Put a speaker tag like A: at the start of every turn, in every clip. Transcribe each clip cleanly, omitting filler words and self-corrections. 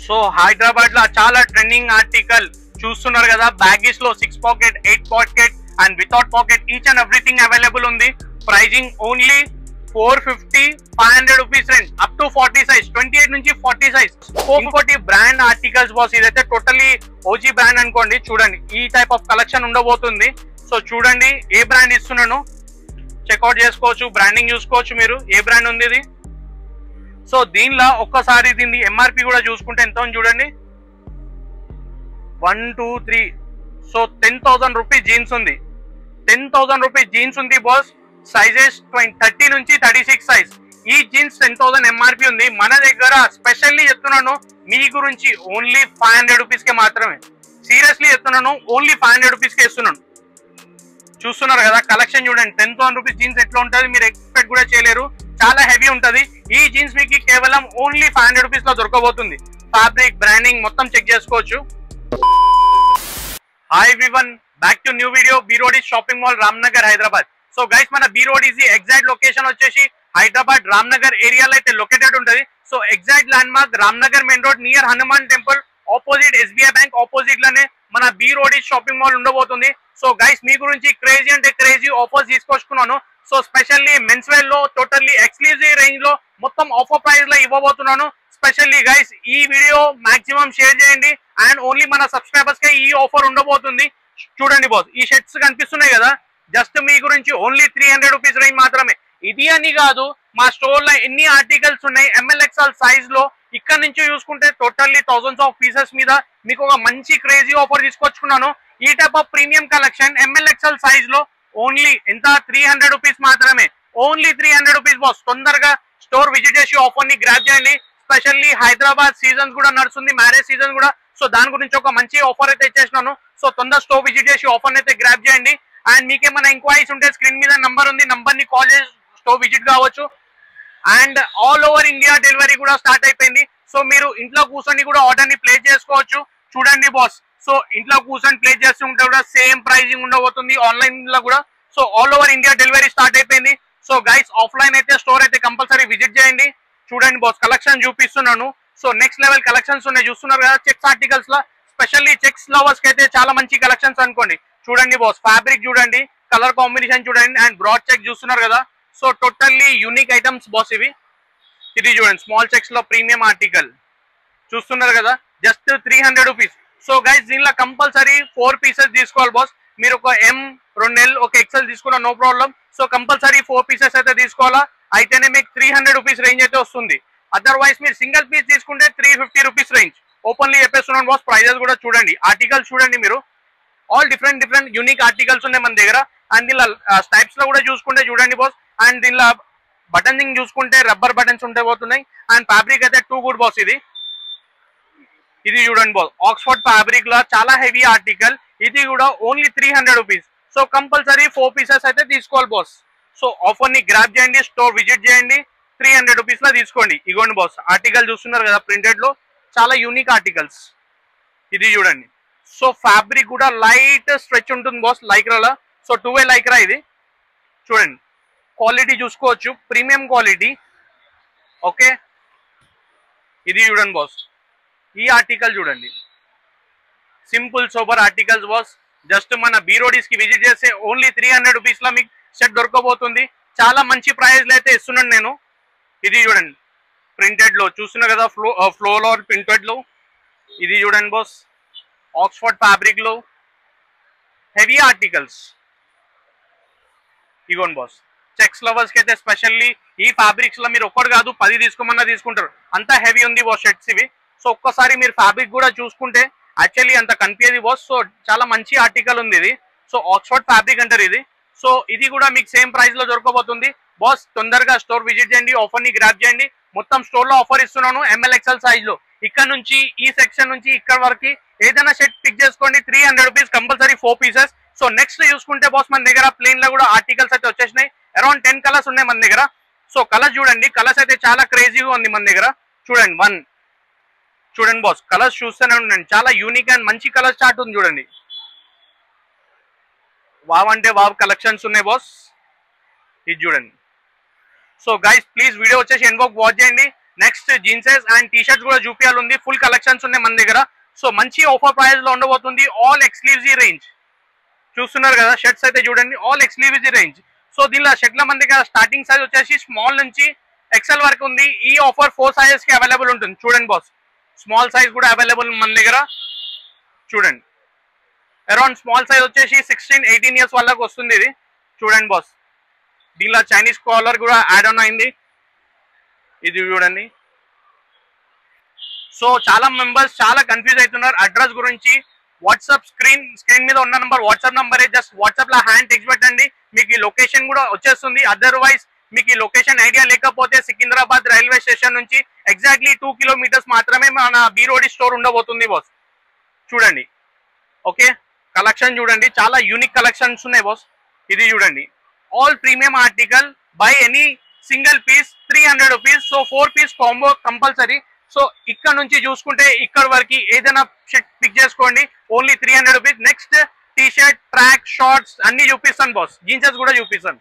A: So Hyderabad లో చాలా trending article చూస్తున్నారు కదా. బ్యాగీస్ లో 6 pocket 8 pocket and without pocket each and everything available ఉంది. Pricing only 450 500 rupees range up to 40 size, 28 నుంచి 40 సైజ్. ఇంకోటి బ్రాండ్ ఆర్టికల్స్ బాస్, ఇదైతే టోటల్లీ ఓజీ బ్రాండ్ అనుకోండి. చూడండి ఈ టైప్ ఆఫ్ కలెక్షన్ ఉండబోతుంది. సో చూడండి ఏ బ్రాండ్ ఇస్తున్నాను, చెక్అవుట్ చేసుకోవచ్చు, బ్రాండింగ్ చూసుకోవచ్చు మీరు ఏ బ్రాండ్ ఉంది ఇది. సో దీనిలో ఒక్కసారి దీన్ని ఎంఆర్పి కూడా చూసుకుంటే ఎంత ఉంది చూడండి, 1 2 3. సో 10,000 రూపీస్ జీన్స్ ఉంది, 10,000 రూపీస్ జీన్స్ ఉంది బాస్. సైజెస్ 30 నుంచి 36 సైజ్. ఈ జీన్స్ 10,000 ఎంఆర్పి ఉంది. మన దగ్గర స్పెషల్లీ చెప్తున్నాను మీ గురించి ఓన్లీ 500 రూపీస్ కే మాత్రమే. సీరియస్లీ చెప్తున్నాను, ఓన్లీ 500 రూపీస్ కే ఇస్తున్నాను. చూస్తున్నారు కదా కలెక్షన్ చూడండి. 10,000 రూపీస్ జీన్స్ ఎట్లా ఉంటుంది మీరు ఎక్స్పెక్ట్ కూడా చేయలేరు, చాలా హెవీ ఉంటది. ఈ జీన్స్ మీకు కేవలం ఓన్లీ 500 రూపీస్ లో దొరకబోతుంది. ఫ్యాబ్రిక్ బ్రాండింగ్ మొత్తం చెక్ చేసుకోవచ్చు. Hi everyone, back to new video. B road shopping mall, Ramnagar, Hyderabad. So guys మన బీ రోడ్ ఈజీ ఎగ్జాక్ట్ లొకేషన్ వచ్చేసి హైదరాబాద్ రామ్నగర్ ఏరియాలో అయితే లొకేటెడ్ ఉంటది. So exact landmark Ramnagar main road near Hanuman temple opposite SBI bank opposite లోనే మన బీ రోడ్ షాపింగ్ మాల్ ఉండబోతుంది. So guys మీ గురించి క్రేజీ అంటే క్రేజీ ఆఫర్స్ తీసుకొచ్చుకున్నాను. సో స్పెషల్లీ మెన్స్ వేర్ లో టోటల్లీ ఎక్స్క్లూజివ్ రేంజ్ లో మొత్తం ఆఫర్ ప్రైస్ లో ఇవ్వబోతున్నాను. స్పెషల్లీ గైస్ ఈ వీడియో మాక్సిమం షేర్ చేయండి అండ్ ఓన్లీ మన సబ్స్క్రైబర్స్ కే ఈ ఆఫర్ ఉండబోతుంది. చూడండి బాస్, ఈ షర్ట్స్ కనిపిస్తున్నాయి కదా, జస్ట్ మీ గురించి ఓన్లీ 300 రూపీస్ రేంజ్ మాత్రమే. ఇది అని కాదు, మా స్టోర్ లో ఎన్ని ఆర్టికల్స్ ఉన్నాయి MLXL సైజ్ లో. ఇక్కడ నుంచి చూసుకుంటే టోటల్లీ థౌసండ్స్ ఆఫ్ పీసెస్ మీద మీకు ఒక మంచి క్రేజీ ఆఫర్ తీసుకొచ్చుకున్నాను. ఈ type of premium collection MLXL size లో ఓన్లీ ఎంత 300 రూపీస్ మాత్రమే. Only 300 rupees boss. తొందరగా స్టోర్ విజిట్ చేసి ఆఫర్ ని గ్రాప్ చేయండి. స్పెషల్లీ హైదరాబాద్ సీజన్స్ కూడా నడుస్తుంది, మ్యారేజ్ సీజన్ కూడా. సో దాని గురించి ఒక మంచి ఆఫర్ అయితే ఇచ్చేసినాను. సో తొందర స్టోర్ విజిట్ చేసి ఆఫర్ అయితే గ్రాప్ చేయండి. అండ్ మీకేమైనా ఎంక్వైరీస్ ఉంటే స్క్రీన్ మీద నంబర్ ఉంది, నంబర్ ని కాల్ చేసి స్టోర్ విజిట్ కావచ్చు. And all over India delivery కూడా స్టార్ట్ అయిపోయింది. సో మీరు ఇంట్లో కూర్చొని కూడా ఆర్డర్ ని ప్లేస్ చేసుకోవచ్చు. చూడండి బాస్, సో ఇంట్లో కూర్చొని ప్లేస్ చేస్తుంటే కూడా సేమ్ ప్రైజింగ్ ఉండబోతుంది ఆన్లైన్ లో కూడా. So all over India delivery start అయిపోయింది. సో గైస్ ఆఫ్లైన్ అయితే స్టోర్ అయితే కంపల్సరీ విజిట్ చేయండి. చూడండి బాస్ కలెక్షన్ చూపిస్తున్నాను. సో నెక్స్ట్ లెవెల్ కలెక్షన్స్ ఉన్నాయి, చూస్తున్నారు కదా చెక్స్ ఆర్టికల్స్ లో. స్పెషల్లీ చెక్స్ లవర్స్ కి అయితే చాలా మంచి కలెక్షన్స్ అనుకోండి. చూడండి బాస్ ఫ్యాబ్రిక్ చూడండి, కలర్ కాంబినేషన్ చూడండి అండ్ బ్రాడ్ చెక్ చూస్తున్నారు కదా. So totally unique items boss ఇవి. ఇది చూడండి స్మాల్ చెక్స్ లో ప్రీమియం ఆర్టికల్ చూస్తున్నారు కదా, జస్ట్ 300 రూపీస్. సో గైస్ దీనిలో కంపల్సరీ 4 పీసెస్ తీసుకోవాలి బాస్. మీరు ఒక M 2L ఒక XL తీసుకున్నా no problem. So compulsory 4 pieces అయితే తీసుకోవాలా, అయితేనే మీకు 300 రూపీస్ రేంజ్ అయితే వస్తుంది. అదర్వైజ్ మీరు సింగిల్ పీస్ తీసుకుంటే 350 రూపీస్ రేంజ్. ఓపెన్లీ చెప్పేస్తున్నాను బాస్. ప్రైజెస్ కూడా చూడండి, ఆర్టికల్స్ చూడండి మీరు, ఆల్ డిఫరెంట్ యూనిక్ ఆర్టికల్స్ ఉన్నాయి మన దగ్గర. అండ్ దీనిలో టైప్స్ లో కూడా చూసుకుంటే చూడండి బాస్. అండ్ దీనిలో బటన్సింగ్ చూసుకుంటే రబ్బర్ బటన్స్ ఉంటే పోతున్నాయి. అండ్ ఫ్యాబ్రిక్ అయితే టూ గుడ్ బాస్. ఇది చూడండి బాస్, ఆక్స్ఫర్డ్ ఫ్యాబ్రిక్ లో చాలా హెవీ ఆర్టికల్. ఇది కూడా only 300 rupees. So compulsory 4 pieces అయితే తీసుకోవాలి బాస్. సో ఆఫర్ ని గ్రాప్ చేయండి, స్టోర్ విజిట్ చేయండి, 300 రూపీస్ లో తీసుకోండి. ఇగోండి బాస్ ఆర్టికల్ చూస్తున్నారు కదా ప్రింటెడ్ లో, చాలా యూనిక్ ఆర్టికల్స్. ఇది చూడండి. సో ఫ్యాబ్రిక్ కూడా లైట్ స్ట్రెచ్ ఉంటుంది బాస్ లైక్రాలో. సో 2way లైక్రా ఇది. చూడండి క్వాలిటీ చూసుకోవచ్చు, ప్రీమియం క్వాలిటీ. ఓకే ఇది చూడండి బాస్, ఈ ఆర్టికల్ చూడండి, simple sober articles boss. Just మన బీ రోడీస్ కి విజిట్ చేస్తే ఓన్లీ 300 రూపీస్ లో మీకు సెట్ దొరకబోతుంది. చాలా మంచి ప్రైస్ లో అయితే ఇస్తున్నాను నేను. ఇది చూడండి ప్రింటెడ్ లో చూస్తున్నా కదా, ఫ్లోర్ ప్రింటెడ్ లో. ఇది చూడండి బాస్ ఆక్స్ఫర్డ్ ఫ్యాబ్రిక్ లో హెవీ ఆర్టికల్స్. ఇగోండి బాస్ చెక్స్ లవర్స్ కి అయితే స్పెషల్లీ ఈ ఫ్యాబ్రిక్స్ లో మీరు ఒక్కటి కాదు 10 తీసుకోమన్నా తీసుకుంటారు, అంత హెవీ ఉంది బాస్ షర్ట్స్ ఇవి. సో ఒక్కసారి మీరు ఫ్యాబ్రిక్ కూడా చూసుకుంటే యాక్చువల్లీ అంత కనిపించేది బాస్. సో చాలా మంచి ఆర్టికల్ ఉంది ఇది. సో ఆక్స్ఫర్డ్ ఫ్యాబ్రిక్ అంటారు ఇది. సో ఇది కూడా మీకు సేమ్ ప్రైస్ లో దొరకబోతుంది బాస్. తొందరగా స్టోర్ విజిట్ చేయండి, ఆఫర్ ని గ్రాప్ చేయండి. మొత్తం స్టోర్ లో ఆఫర్ ఇస్తున్నాను MLXL సైజ్ లో. ఇక్కడ నుంచి ఈ సెక్షన్ నుంచి ఇక్కడ వరకు ఏదైనా షర్ట్ పిక్ చేసుకోండి, 300 rupees compulsory 4 pieces. So next చూసుకుంటే బాస్ మన దగ్గర ప్లేన్ లో కూడా ఆర్టికల్స్ అయితే వచ్చేసినాయి. అరౌండ్ 10 కలర్స్ ఉన్నాయి మన దగ్గర. సో కలర్స్ చూడండి, కలర్స్ అయితే చాలా క్రేజీగా ఉంది మన దగ్గర. చూడండి చూడండి బాస్ కలర్స్ చూస్తూనే ఉండండి, చాలా యూనిక్ అండ్ మంచి కలర్ చార్ట్ ఉంది చూడండి. వావ్ అంటే వావ్ కలెక్షన్స్ ఉన్నాయి బాస్. ఇది చూడండి. సో గైస్ ప్లీజ్ వీడియో వచ్చేసి ఎండ్ వరకు వాచ్ చేయండి. నెక్స్ట్ జీన్సెస్ అండ్ టీ షర్ట్స్ కూడా చూపియాలి ఉంది. ఫుల్ కలెక్షన్స్ ఉన్నాయి మన దగ్గర. సో మంచి ఆఫర్ ప్రైస్ లో ఉండబోతుంది. ఆల్ ఎక్స్క్లూజివ్ రేంజ్ చూస్తున్నారు కదా. షర్ట్స్ అయితే చూడండి ఆల్ ఎక్స్క్లూజివ్ రేంజ్. సో దీనిలో షర్ట్ల మన దగ్గర స్టార్టింగ్ సైజ్ వచ్చేసి స్మాల్ నుంచి ఎక్సెల్ వరకు ఉంది. ఈ ఆఫర్ 4 సైజెస్ కి అవైలబుల్ ఉంటుంది. చూడండి బాస్, స్మాల్ సైజ్ కూడా అవైలబుల్ మన దగ్గర. చూడండి అరౌండ్ స్మాల్ సైజ్ వచ్చేసి 16-18 ఇయర్స్ వాళ్ళకి వస్తుంది ఇది. చూడండి బాస్, దీనిలో చైనీస్ కాలర్ కూడా యాడ్ ఆన్ అయింది. ఇది చూడండి. సో చాలా మెంబర్స్ చాలా కన్ఫ్యూజ్ అవుతున్నారు అడ్రస్ గురించి. వాట్సాప్ స్క్రీన్ మీద ఉన్న నంబర్ వాట్సాప్ నంబరే. జస్ట్ వాట్సాప్ లో హ్యాండ్ టెక్స్ట్ పెట్టండి, మీకు ఈ లొకేషన్ కూడా వచ్చేస్తుంది. అదర్వైజ్ మీకు ఈ లొకేషన్ ఐడియా లేకపోతే సికింద్రాబాద్ రైల్వే స్టేషన్ నుంచి ఎగ్జాక్ట్లీ 2 కిలోమీటర్స్ మాత్రమే మన బీరోడి స్టోర్ ఉండబోతుంది బాస్. చూడండి ఓకే, కలెక్షన్ చూడండి చాలా యూనిక్ కలెక్షన్స్ ఉన్నాయి బాస్. ఇది చూడండి all premium article buy any single piece 300 rupees. So 4 piece combo compulsory. So ఇక్కడ నుంచి చూసుకుంటే ఇక్కడ వరకు ఏదైనా షర్ట్ పిక్ చేసుకోండి, only 300 rupees. Next T shirt, track, shorts అన్ని చూపిస్తాను బాస్, జీన్సెస్ కూడా చూపిస్తాను.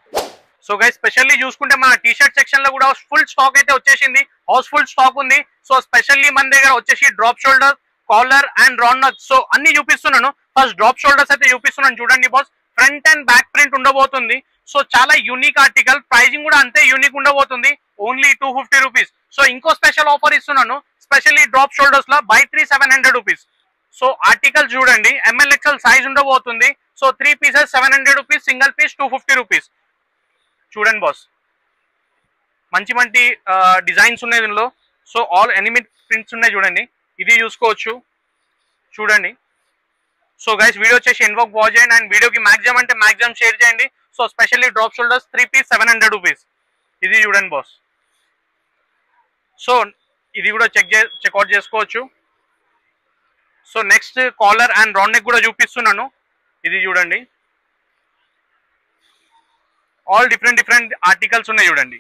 A: సో గైస్ స్పెషల్లీ చూసుకుంటే మన టీ షర్ట్ సెక్షన్ లో కూడా ఫుల్ స్టాక్ అయితే వచ్చేసింది, హౌస్ఫుల్ స్టాక్ ఉంది. సో స్పెషల్లీ మన దగ్గర వచ్చేసి drop shoulder, collar and round neck. So అన్ని చూపిస్తున్నాను. ఫస్ట్ డ్రాప్ షోల్డర్స్ అయితే చూపిస్తున్నాను చూడండి boss. Front and back print ఉండబోతుంది. సో చాలా యూనిక్ ఆర్టికల్, ప్రైజింగ్ కూడా అంతే యూనిక్ ఉండబోతుంది, ఓన్లీ 250 రూపీస్. సో ఇంకో స్పెషల్ ఆఫర్ ఇస్తున్నాను, స్పెషల్లీ డ్రాప్ షోల్డర్స్ లో బై 3 700 రూపీస్. సో ఆర్టికల్ చూడండి ML/XL సైజ్ ఉండబోతుంది. So 3 pieces 700 rupees, single piece 250 rupees. చూడండి బాస్ మంచి మంచి డిజైన్స్ ఉన్నాయి దీనిలో. సో ఆల్ ఎనిమీ ప్రింట్స్ ఉన్నాయి చూడండి, ఇది చూసుకోవచ్చు చూడండి. సో గైస్ వీడియో వచ్చేసి ఇన్వోక్ వాచ్ చేయండి అండ్ వీడియోకి మాక్సిమం అంటే మాక్సిమం షేర్ చేయండి. So specially drop shoulders 3 piece 700 rupees. ఇది చూడండి బాస్. సో ఇది కూడా చెక్అవుట్ చేసుకోవచ్చు. So next collar and round neck కూడా చూపిస్తున్నాను, ఇది చూడండి. ఆల్ డిఫరెంట్ ఆర్టికల్స్ ఉన్నాయి చూడండి.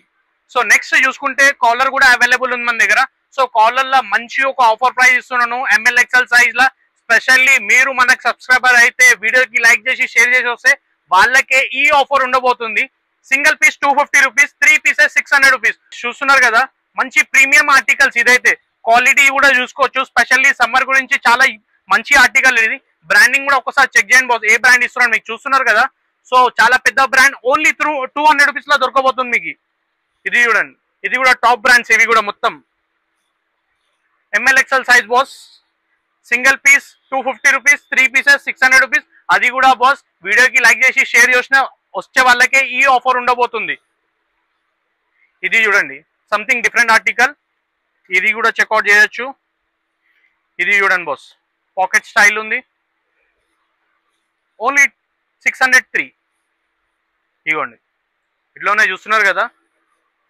A: సో నెక్స్ట్ చూసుకుంటే కాలర్ కూడా అవైలబుల్ ఉంది మన దగ్గర. సో కాలర్ లో మంచి ఒక ఆఫర్ ప్రైస్ ఇస్తున్నాను ML/XL సైజ్ లా. స్పెషల్లీ మీరు మనకు సబ్స్క్రైబర్ అయితే వీడియోకి లైక్ చేసి షేర్ చేసి వస్తే వాళ్ళకే ఈ ఆఫర్ ఉండబోతుంది. Single piece 250 rupees, 3 pieces 600 rupees. చూస్తున్నారు కదా మంచి ప్రీమియం ఆర్టికల్స్. ఇదైతే క్వాలిటీ కూడా చూసుకోవచ్చు. స్పెషల్లీ సమ్మర్ గురించి చాలా మంచి ఆర్టికల్ ఇది. బ్రాండింగ్ కూడా ఒకసారి చెక్ చేయండి బాస్, ఏ బ్రాండ్ ఇస్తున్నాను మీకు చూస్తున్నారు కదా. సో చాలా పెద్ద బ్రాండ్, ఓన్లీ 200 రూపీస్ లో దొరకబోతుంది మీకు. ఇది చూడండి, ఇది కూడా టాప్ బ్రాండ్స్ ఇవి కూడా మొత్తం. ML/XL size boss, single piece 250 rupees, 3 pieces 600 rupees. అది కూడా బాస్ వీడియోకి లైక్ చేసి షేర్ చేసిన వచ్చే వాళ్ళకే ఈ ఆఫర్ ఉండబోతుంది. ఇది చూడండి సంథింగ్ డిఫరెంట్ ఆర్టికల్, ఇది కూడా చెక్అవుట్ చేయొచ్చు. ఇది చూడండి బాస్ పాకెట్ స్టైల్ ఉంది, ఓన్లీ 603. ఇవ్వండి ఇట్లోనే చూస్తున్నారు కదా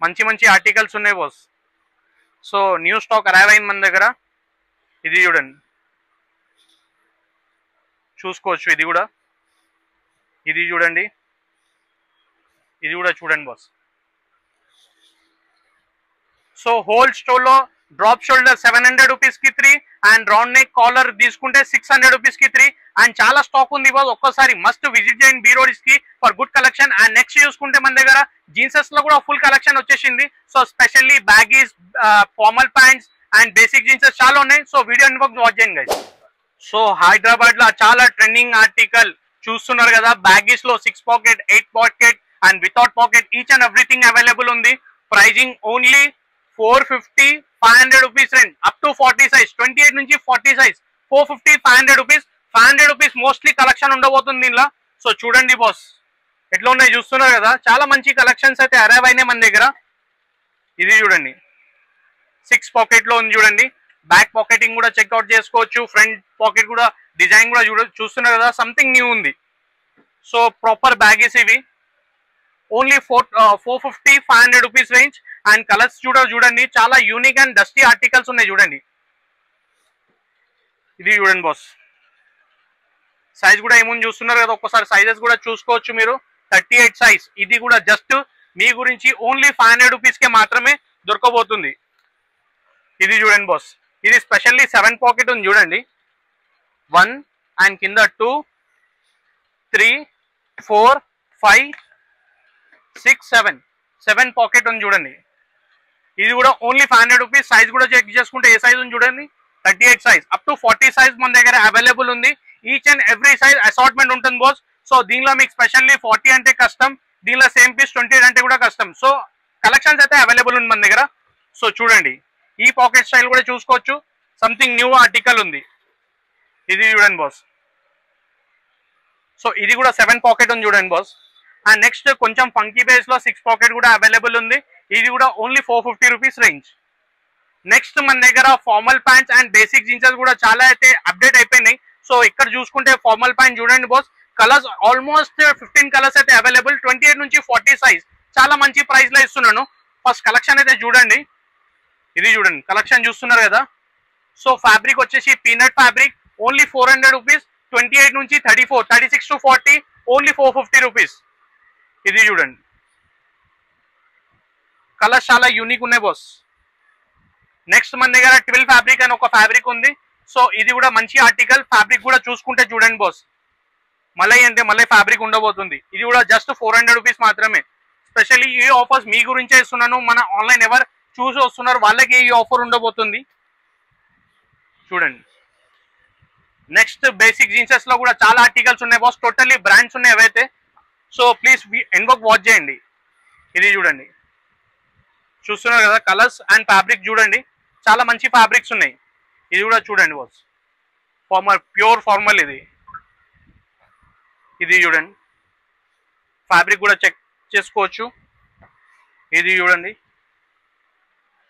A: మంచి మంచి ఆర్టికల్స్ ఉన్నాయి boss. So new stock arrive అయింది మన దగ్గర. ఇది చూడండి చూసుకోవచ్చు. ఇది కూడా ఇది చూడండి, ఇది కూడా చూడండి బాస్. సో హోల్ స్టోర్ లో డ్రాప్ షోల్డర్ 700 రూపీస్ కి 3 అండ్ రౌండ్ నెక్ కాలర్ తీసుకుంటే 600 రూపీస్ కి 3 అండ్ చాలా స్టాక్ ఉంది బాస్. ఒక్కసారి మస్ట్ విజిట్ చేయండి బీరోడిస్ కి for good collection. And next చూసుకుంటే మన దగ్గర జీన్సెస్ లో కూడా ఫుల్ కలెక్షన్ వచ్చేసింది. So specially baggies, formal pants and basic జీన్సెస్ చాలా ఉన్నాయి. సో వీడియో వాచ్ చేయండి గైస్. సో హైదరాబాద్ లో చాలా ట్రెండింగ్ ఆర్టికల్ చూస్తున్నారు కదా. బ్యాగీస్ లో 6 pocket, 8 pocket and without pocket each and everything available ఉంది. Pricing only 450, 500 rupees range up to 40 size, 28 నుంచి 40 size 450, 500 rupees. 500 rupees mostly collection ఉండబోతుంది దీనిలో. సో చూడండి బాస్ ఎట్లా ఉన్నాయి చూస్తున్నారు కదా. చాలా మంచి కలెక్షన్స్ అయితే అరైవ్ అయినాయి మన దగ్గర. ఇది చూడండి 6 పాకెట్ లో ఉంది చూడండి. బ్యాక్ పాకెటింగ్ కూడా చెక్అవుట్ చేసుకోవచ్చు. ఫ్రంట్ పాకెట్ కూడా డిజైన్ కూడా చూస్తున్నారు కదా సంథింగ్ న్యూ ఉంది. సో ప్రాపర్ బ్యాగీస్ ఇవి only 450, 500 rupees range. And colours చూడండి చాలా యూనిక్ అండ్ డస్టీ ఆర్టికల్స్ ఉన్నాయి చూడండి. ఇది చూడండి బాస్ సైజ్ కూడా ఏముంది చూస్తున్నారు కదా. ఒక్కసారి సైజెస్ కూడా చూసుకోవచ్చు మీరు. 38 సైజ్. ఇది కూడా జస్ట్ మీ గురించి ఓన్లీ 500 రూపీస్ కే మాత్రమే దొరకబోతుంది. ఇది చూడండి బాస్, ఇది స్పెషల్లీ 7 పాకెట్ ఉంది చూడండి. 1 అండ్ కింద 2, 3, 4, 5, 6, 7 పాకెట్ ఉంది చూడండి. ఇది కూడా ఓన్లీ 500 రూపీస్. సైజ్ కూడా చెక్ చేసుకుంటే ఏ సైజ్ ఉంది చూడండి, 38 సైజ్ అప్ టు 40 సైజ్ మన దగ్గర అవైలబుల్ ఉంది. Each and every size assortment ఉంటుంది బాస్. సో దీనిలో మీకు స్పెషల్లీ 40 అంటే కష్టం, దీనిలో సేమ్ పీస్ 28 అంటే కూడా కష్టం. సో కలెక్షన్స్ అయితే అవైలబుల్ ఉంది మన దగ్గర. సో చూడండి, ఈ పాకెట్ స్టైల్ కూడా చూసుకోవచ్చు, సంథింగ్ న్యూ ఆర్టికల్ ఉంది. ఇది చూడండి బాస్. సో ఇది కూడా 7 పాకెట్ ఉంది చూడండి బాస్. అండ్ నెక్స్ట్ కొంచెం ఫంకీ బేస్ లో 6 పాకెట్ కూడా అవైలబుల్ ఉంది. ఇది కూడా ఓన్లీ 450 రూపీస్ రేంజ్. నెక్స్ట్ మన దగ్గర ఫార్మల్ ప్యాంట్స్ అండ్ బేసిక్ జీన్సెస్ కూడా చాలా అయితే అప్డేట్ అయిపోయినాయి. సో ఇక్కడ చూసుకుంటే ఫార్మల్ ప్యాంట్ చూడండి బాస్, కలర్స్ ఆల్మోస్ట్ 15 కలర్స్ అయితే అవైలబుల్, 28 నుంచి 40 సైజ్. చాలా మంచి ప్రైస్ లో ఇస్తున్నాను. ఫస్ట్ కలెక్షన్ అయితే చూడండి, ఇది చూడండి కలెక్షన్ చూస్తున్నారు కదా. సో ఫ్యాబ్రిక్ వచ్చేసి పీనట్ ఫ్యాబ్రిక్, ఓన్లీ 400 రూపీస్. 28 నుంచి 34, 36 టు 40 ఓన్లీ 450 రూపీస్. ఇది చూడండి కలర్స్ చాలా యూనిక్ ఉన్నాయి బాస్. నెక్స్ట్ మన దగ్గర 12 ఫ్యాబ్రిక్ అని ఒక ఫ్యాబ్రిక్ ఉంది. సో ఇది కూడా మంచి ఆర్టికల్. ఫ్యాబ్రిక్ కూడా చూసుకుంటే చూడండి బాస్, మలై అంటే మలై ఫ్యాబ్రిక్ ఉండబోతుంది. ఇది కూడా జస్ట్ 400 రూపీస్ మాత్రమే. స్పెషల్లీ ఈ ఆఫర్స్ మీ గురించే ఇస్తున్నాను. మన ఆన్లైన్ ఎవరు చూసి వస్తున్నారు వాళ్ళకి ఈ ఆఫర్ ఉండబోతుంది. చూడండి నెక్స్ట్ బేసిక్ జీన్సెస్ లో కూడా చాలా ఆర్టికల్స్ ఉన్నాయి బాస్, టోటల్లీ బ్రాండ్స్ ఉన్నాయి అవైతే. సో ప్లీజ్ ఎండ్ వరకు వాచ్ చేయండి. ఇది చూడండి చూస్తున్నారు కదా, కలర్స్ అండ్ ఫ్యాబ్రిక్ చూడండి, చాలా మంచి ఫ్యాబ్రిక్స్ ఉన్నాయి. ఇది కూడా చూడండి బాస్, ఫార్మల్ ప్యూర్ ఫార్మల్. ఇది చూడండి ఫ్యాబ్రిక్ కూడా చెక్ చేసుకోవచ్చు. ఇది చూడండి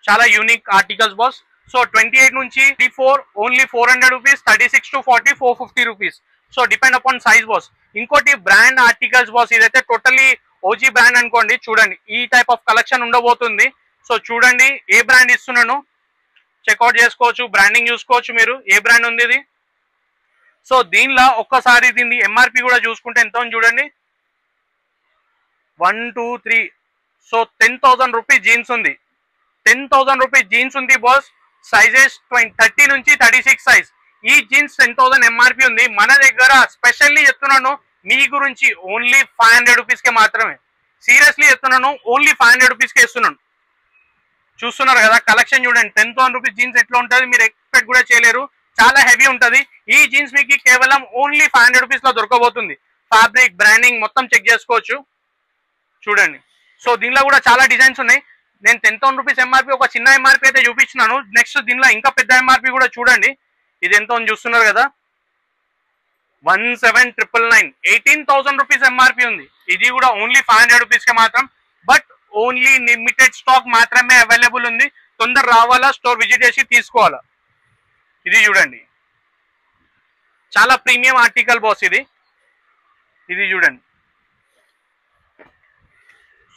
A: చాలా యూనిక్ ఆర్టికల్స్ బాస్. సో 28 నుంచి 34 only 400 rupees, 36 to 40 450 rupees. So depend upon size boss. ఇంకోటి బ్రాండ్ ఆర్టికల్స్ బాస్, ఇదైతే టోటల్లీ ఓజీ బ్రాండ్ అనుకోండి. చూడండి ఈ టైప్ ఆఫ్ కలెక్షన్ ఉండబోతుంది. సో చూడండి ఏ బ్రాండ్ ఇస్తున్నాను చెక్అవుట్ చేసుకోవచ్చు, బ్రాండింగ్ చూసుకోవచ్చు మీరు ఏ బ్రాండ్ ఉంది ఇది. సో దీనిలో ఒక్కసారి దీన్ని ఎంఆర్పి కూడా చూసుకుంటే ఎంత ఉంది చూడండి, 1 2 3. సో 10,000 రూపీస్ జీన్స్ ఉంది, 10,000 రూపీస్ జీన్స్ ఉంది బాస్. సైజెస్ 30 నుంచి 36 సైజ్. ఈ జీన్స్ 10,000 ఎంఆర్పి ఉంది. మన దగ్గర స్పెషల్లీ చెప్తున్నాను మీ గురించి ఓన్లీ 500 రూపీస్కే మాత్రమే. సీరియస్లీ చెప్తున్నాను, ఓన్లీ 500 రూపీస్కే ఇస్తున్నాను. చూస్తున్నారు కదా కలెక్షన్ చూడండి, 10,000 రూపీస్ జీన్స్ ఎట్లా ఉంటుంది మీరు ఎక్స్పెక్ట్ కూడా చేయలేరు, చాలా హెవీ ఉంటుంది. ఈ జీన్స్ మీకు కేవలం ఓన్లీ 500 రూపీస్ లో దొరకబోతుంది. ఫ్యాబ్రిక్ బ్రాండింగ్ మొత్తం చెక్ చేసుకోవచ్చు చూడండి. సో దీనిలో కూడా చాలా డిజైన్స్ ఉన్నాయి. నేను 10,000 రూపీస్ ఎంఆర్పి ఒక చిన్న ఎంఆర్పి అయితే చూపించినాను. నెక్స్ట్ దీనిలో ఇంకా పెద్ద ఎంఆర్పి కూడా చూడండి, ఇది ఎంత ఉంది చూస్తున్నారు కదా, 17,999, 18,000 రూపీస్ ఎంఆర్పి ఉంది. ఇది కూడా ఓన్లీ 500 రూపీస్కే మాత్రం. బట్ ఓన్లీ లిమిటెడ్ స్టాక్ మాత్రమే అవైలబుల్ ఉంది. తొందర రావాలా, స్టోర్ విజిట్ చేసి తీసుకోవాలా. ఇది చూడండి చాలా ప్రీమియం ఆర్టికల్ బాస్ ఇది. ఇది చూడండి.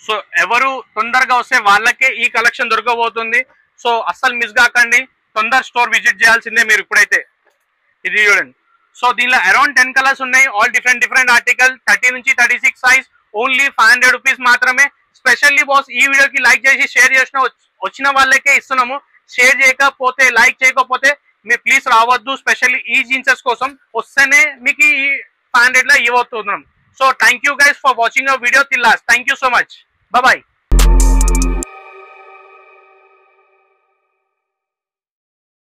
A: సో ఎవరు తొందరగా వస్తే వాళ్ళకే ఈ కలెక్షన్ దొరకబోతుంది. సో అస్సలు మిస్ కాకండి, తొందర స్టోర్ విజిట్ చేయాల్సిందే మీరు ఇప్పుడైతే. ఇది చూడండి. సో దీనిలో అరౌండ్ 10 కలర్స్ ఉన్నాయి, ఆల్ డిఫరెంట్ ఆర్టికల్, 30 నుంచి 36 సైజ్, ఓన్లీ 500 రూపీస్ మాత్రమే. స్పెషల్లీ బాస్ ఈ వీడియోకి లైక్ చేసి షేర్ చేసిన వచ్చిన వాళ్ళకే ఇస్తున్నాము. షేర్ చేయకపోతే లైక్ చేయకపోతే మీరు ప్లీజ్ రావద్దు. స్పెషల్లీ ఈ జీన్సెస్ కోసం వస్తేనే మీకు ఈ 500 లో ఇవ్వబోతున్నాం. So thank you guys for watching our video till last. Thank you so much. Bye bye.